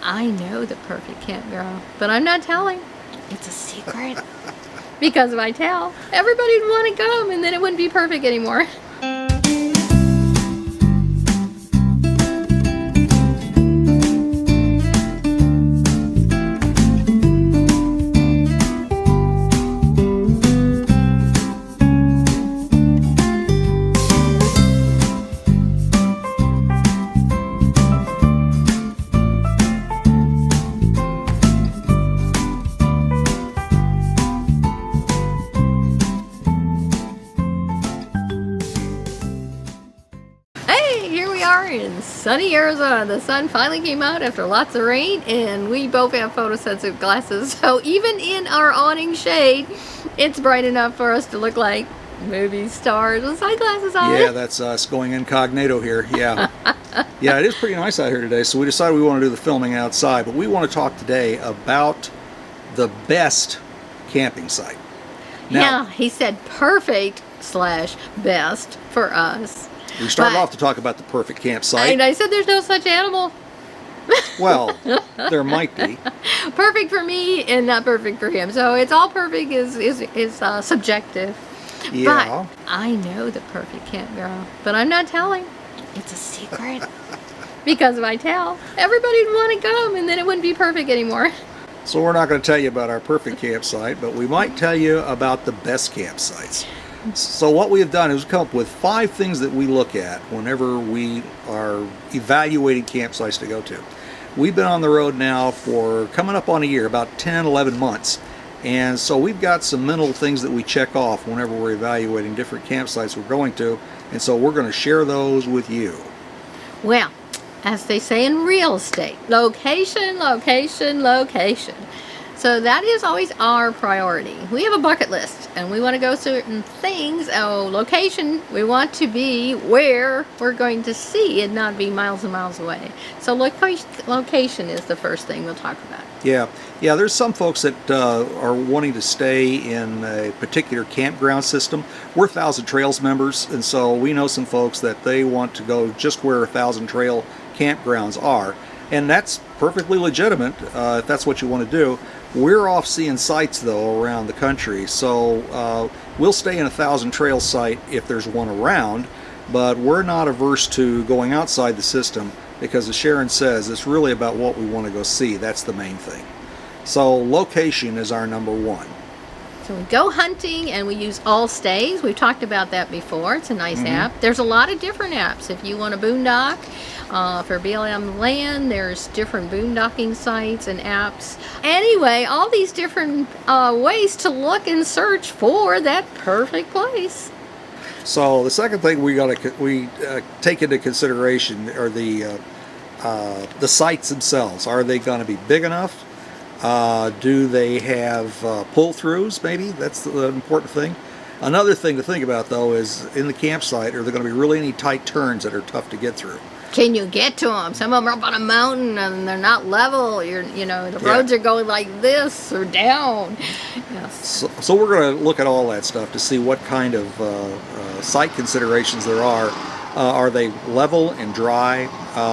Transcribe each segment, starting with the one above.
I know the perfect campground, but I'm not telling. It's a secret. Because if I tell, everybody would want to come and then it wouldn't be perfect anymore. In sunny Arizona. The sun finally came out after lots of rain, and we both have photosensitive glasses, so even in our awning shade, it's bright enough for us to look like movie stars with sunglasses on. Yeah, that's us going incognito here. Yeah. Yeah, it is pretty nice out here today, so we decided we want to do the filming outside, but we want to talk today about the best camping site. Now, he said perfect/best for us. We started off to talk about the perfect campsite. And I said there's no such animal. Well, there might be. Perfect for me and not perfect for him. So it's all perfect is subjective. Yeah. But I know the perfect campground, but I'm not telling. It's a secret. Because if I tell, everybody would want to come and then it wouldn't be perfect anymore. So we're not going to tell you about our perfect campsite, but we might tell you about the best campsites. So what we have done is come up with 5 things that we look at whenever we are evaluating campsites to go to. We've been on the road now for coming up on a year, about 10, 11 months. And so we've got some mental things that we check off whenever we're evaluating different campsites we're going to. And so we're going to share those with you. Well, as they say in real estate, location, location, location. So that is always our priority. We have a bucket list and we want to go certain things. Oh, location, we want to be where we're going to see and not be miles and miles away. So location is the first thing we'll talk about. Yeah, there's some folks that are wanting to stay in a particular campground system. We're Thousand Trails members, and so we know some folks that they want to go just where Thousand Trail campgrounds are. And that's perfectly legitimate if that's what you want to do. We're off seeing sites though around the country, so we'll stay in a Thousand Trail site if there's one around, but we're not averse to going outside the system because, as Sharon says, it's really about what we want to go see. That's the main thing. So location is our number one. So we go hunting and we use All Stays. We've talked about that before. It's a nice app. There's a lot of different apps. If you want a boondock for BLM land, there's different boondocking sites and apps. Anyway, all these different ways to look and search for that perfect place. So the second thing we take into consideration are the sites themselves. Are they going to be big enough? Do they have pull-throughs, maybe? That's the important thing. Another thing to think about, though, is in the campsite, are there going to be really any tight turns that are tough to get through? Can you get to them? Some of them are up on a mountain and they're not level. The roads are going like this or down. Yes. So we're going to look at all that stuff to see what kind of site considerations there are. Are they level and dry?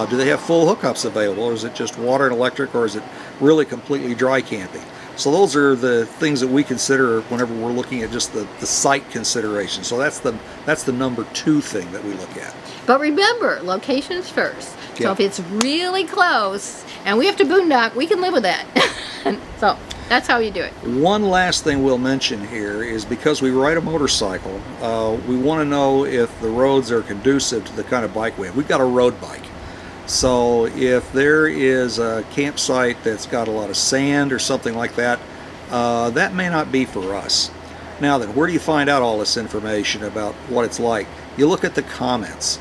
Do they have full hookups available, or is it just water and electric, or is it really completely dry camping? So those are the things that we consider whenever we're looking at just the site consideration. So that's the number 2 thing that we look at. But remember, location's first. So if it's really close and we have to boondock, we can live with that. So that's how you do it. One last thing we'll mention here is because we ride a motorcycle, we want to know if the roads are conducive to the kind of bike we have. We've got a road bike. So if there is a campsite that's got a lot of sand or something like that, that may not be for us. Now then, where do you find out all this information about what it's like? You look at the comments.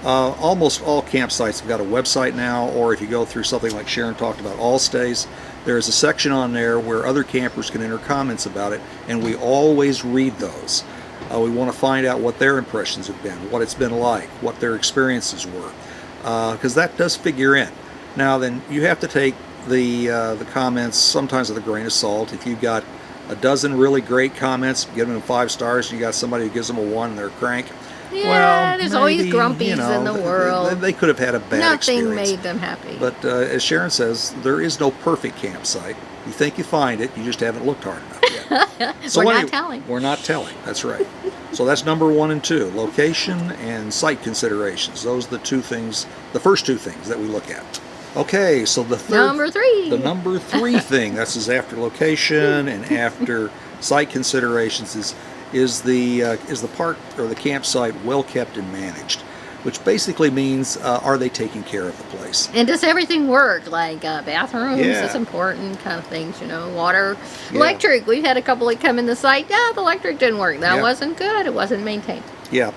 Almost all campsites have got a website now, or if you go through something like Sharon talked about, All Stays, there's a section on there where other campers can enter comments about it, and we always read those. We want to find out what their impressions have been, what it's been like, what their experiences were, because that does figure in. Now then, you have to take the comments sometimes with a grain of salt. If you've got a dozen really great comments, give them 5 stars, you got somebody who gives them a 1 and they're a crank, Yeah, Well, there's maybe, always grumpies you know, in the world. They could have had a bad Nothing experience. made them happy. But as Sharon says, there is no perfect campsite. You think you find it, you just haven't looked hard enough yet. We're not telling. We're not telling. That's right. So that's number 1 and 2, location and site considerations. Those are the two things, the first two things that we look at. Okay, so the third, Number 3. the number 3 thing, this is after location and after site considerations, is the park or the campsite well kept and managed, which basically means are they taking care of the place? And does everything work? Like bathrooms, Yeah. it's important kind of things, water, Yeah. electric. We've had a couple that come in the site. Yeah, the electric didn't work. That Yeah. wasn't good. It wasn't maintained. Yeah.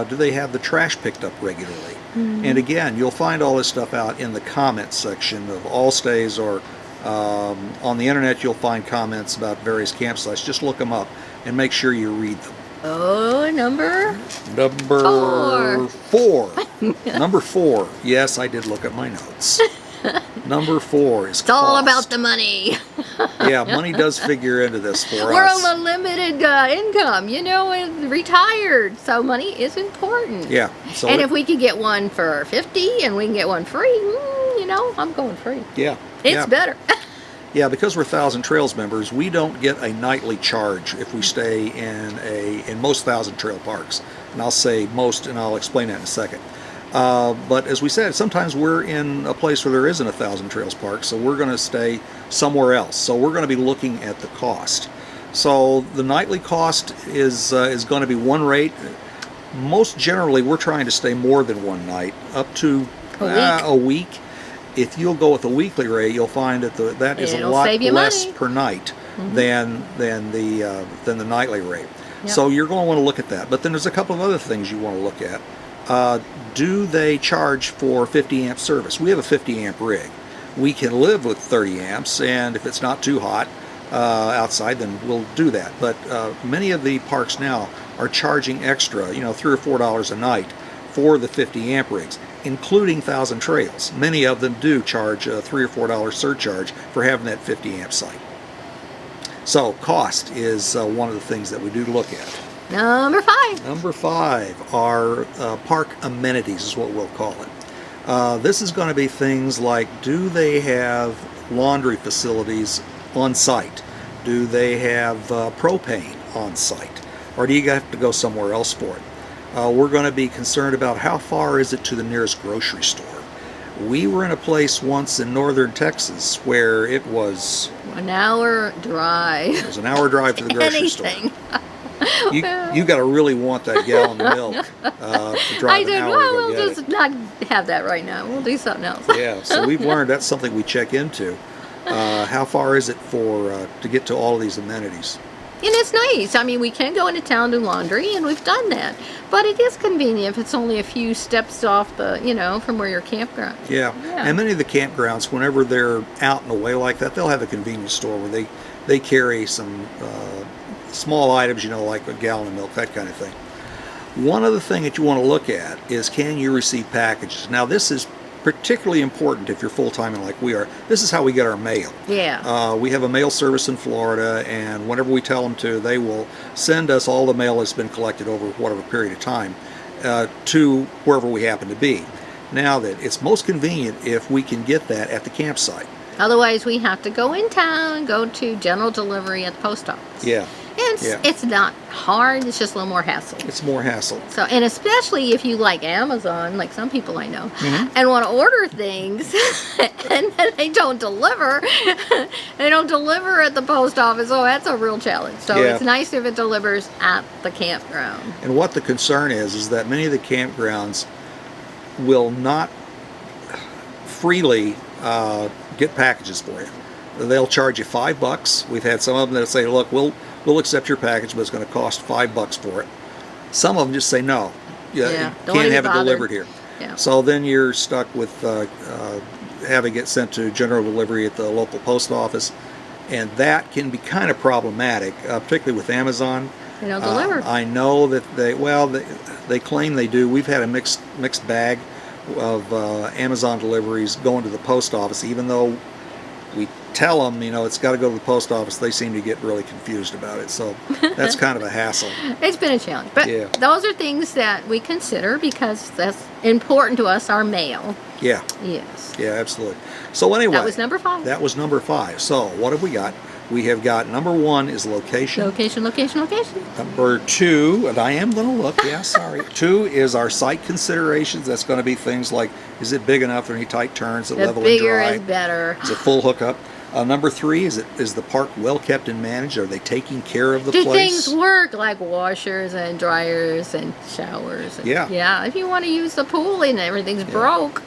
Do they have the trash picked up regularly? And again, you'll find all this stuff out in the comments section of all stays, or on the internet you'll find comments about various campsites. Just look them up and make sure you read them. Oh, number Number 4. Number 4. Yes, I did look at my notes. Number 4 is It's all cost. about the money. Yeah, money does figure into this for We're us. on a limited income, and retired, so money is important. Yeah. So And if we could get one for 50 and we can get one free, I'm going free. yeah, It's yeah. better. Yeah, because we're Thousand Trails members, we don't get a nightly charge if we stay in most Thousand Trail parks. And I'll say most, and I'll explain that in a second. But as we said, sometimes we're in a place where there isn't a Thousand Trails park, so we're going to stay somewhere else. So we're going to be looking at the cost. So the nightly cost is going to be one rate. Most generally, we're trying to stay more than one night, up to a week. If you'll go with the weekly rate, you'll find that that is a It'll lot save you less money. per night than the nightly rate. Yep. So you're going to want to look at that. But then there's a couple of other things you want to look at. Do they charge for 50 amp service? We have a 50 amp rig. We can live with 30 amps, and if it's not too hot outside, then we'll do that. But many of the parks now are charging extra, $3 or $4 a night for the 50 amp rigs, including Thousand Trails. Many of them do charge a $3 or $4 surcharge for having that 50 amp site. So cost is one of the things that we do look at. Number 5. Number 5 are park amenities, is what we'll call it. This is going to be things like, do they have laundry facilities on site? Do they have propane on site? Or do you have to go somewhere else for it? We're going to be concerned about how far is it to the nearest grocery store. We were in a place once in northern Texas where it was 1 hour drive. It was an hour drive to the grocery store. Anything. You got to really want that gallon of milk to drive I an said, hour well, to go we'll get just it. not have that right now. We'll do something else. Yeah, so we've learned that's something we check into. How far is it to get to all of these amenities? And it's nice. I mean, we can go into town to laundry, and we've done that. But it is convenient if it's only a few steps off from where your campground. Yeah. And many of the campgrounds, whenever they're out and away like that, they'll have a convenience store where they carry some small items, like a gallon of milk, that kind of thing. One other thing that you want to look at is, can you receive packages? Now, this is particularly important if you're full-time and like we are. This is how we get our mail. Yeah. We have a mail service in Florida, and whenever we tell them to, they will send us all the mail that's been collected over whatever period of time to wherever we happen to be. Now, that it's most convenient if we can get that at the campsite. Otherwise, we have to go in town, go to general delivery at the post office. Yeah. And it's not hard. It's just a little more hassle. It's more hassle. So, and especially if you like Amazon, like some people I know, and want to order things, and then they don't deliver. They don't deliver at the post office. Oh, that's a real challenge. So Yeah. it's nice if it delivers at the campground. And what the concern is that many of the campgrounds will not freely get packages for you. They'll charge you $5. We've had some of them that say, look, we'll accept your package, but it's going to cost $5 for it. Some of them just say no. You Don't can't even have it bother. delivered here. Yeah. So then you're stuck with having it sent to general delivery at the local post office, and that can be kind of problematic, particularly with Amazon. They don't deliver. I know that they claim they do. We've had a mixed bag of Amazon deliveries going to the post office, even though we tell them, it's got to go to the post office, they seem to get really confused about it. So that's kind of a hassle. It's been a challenge. But Yeah. those are things that we consider because that's important to us, our mail. Yeah. Yes. Yeah, absolutely. So anyway. That was number 5. That was number 5. So what have we got? We have got number 1 is location. Location. Number 2, and I am going to look, yeah, sorry. 2 is our site considerations. That's going to be things like, is it big enough? Are there any tight turns? Is it The level and bigger dry? is better. Is it full hookup? Number 3, is the park well kept and managed? Are they taking care of the Do place? things work like washers and dryers and showers? And, Yeah. Yeah. If you want to use the pool and everything's broke,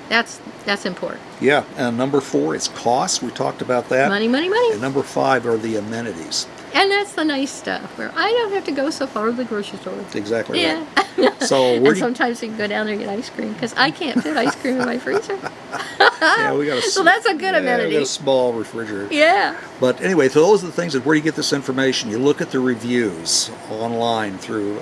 that's important. Yeah, and number 4 is cost. We talked about that. Money. And number 5 are the amenities. And that's the nice stuff where I don't have to go so far to the grocery store. That's exactly Yeah. right. So And sometimes you can go down there and get ice cream because I can't fit ice cream in my freezer. yeah, we got a So that's a good amenity. We got a small refrigerator. Yeah. But anyway, so those are the things that where you get this information. You look at the reviews online through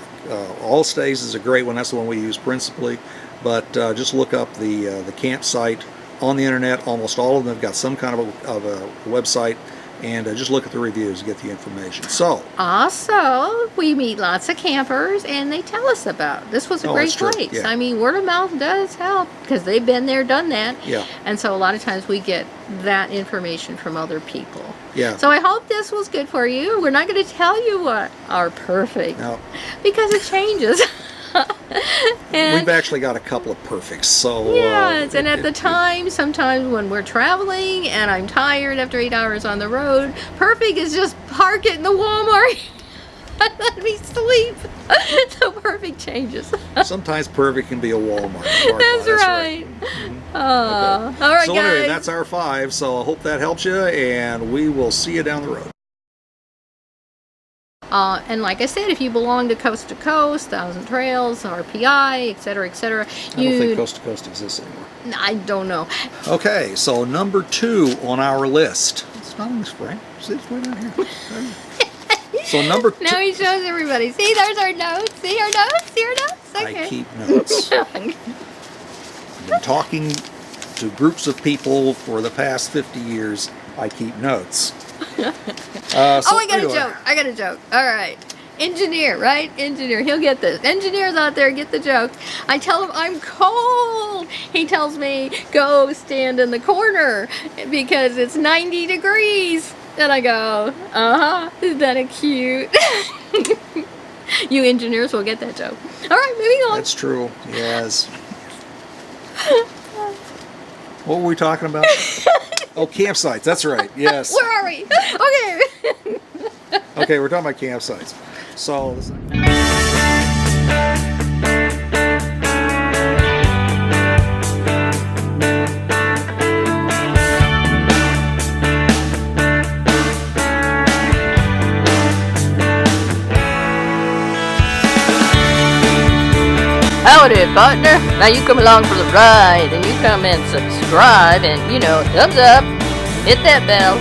All Stays is a great one. That's the one we use principally. But just look up the campsite on the internet. Almost all of them have got some kind of a website. And just look at the reviews to get the information. So Also, we meet lots of campers, and they tell us about it. This was a great that's true. place. Yeah. I mean, word of mouth does help because they've been there, done that. Yeah. And so a lot of times we get that information from other people. Yeah. So I hope this was good for you. We're not going to tell you what are perfect now because it changes. And we've actually got a couple of perfects. So yes, and at the time, sometimes when we're traveling and I'm tired after 8 hours on the road, perfect is just park it in the Walmart and let me sleep. So perfect changes. sometimes perfect can be a Walmart. That's right. Okay. All right, So guys. anyway, that's our 5. So I hope that helps you, and we will see you down the road. And like I said, if you belong to Coast, Thousand Trails, RPI, etc., etc., I don't think Coast to Coast exists anymore. I don't know. Okay, so number 2 on our list. It's not on the spring. See, it's way down here. So number 2. Now he shows everybody. See, there's our notes. See our notes? See our notes? Okay. I keep notes. I've been talking to groups of people for the past 50 years. I keep notes. I got a joke. All right. Engineer, right? Engineer. He'll get this. Engineers out there get the joke. I tell him I'm cold. He tells me, go stand in the corner because it's 90 degrees. And I go, isn't that cute? You engineers will get that joke. All right, moving on. That's true. Yes. What were we talking about? Oh, campsites. That's right. Yes. Where are we? Okay. Okay, we're talking about campsites. So. Howdy, partner. Now you come along for the ride, and you come and subscribe, and thumbs up, hit that bell.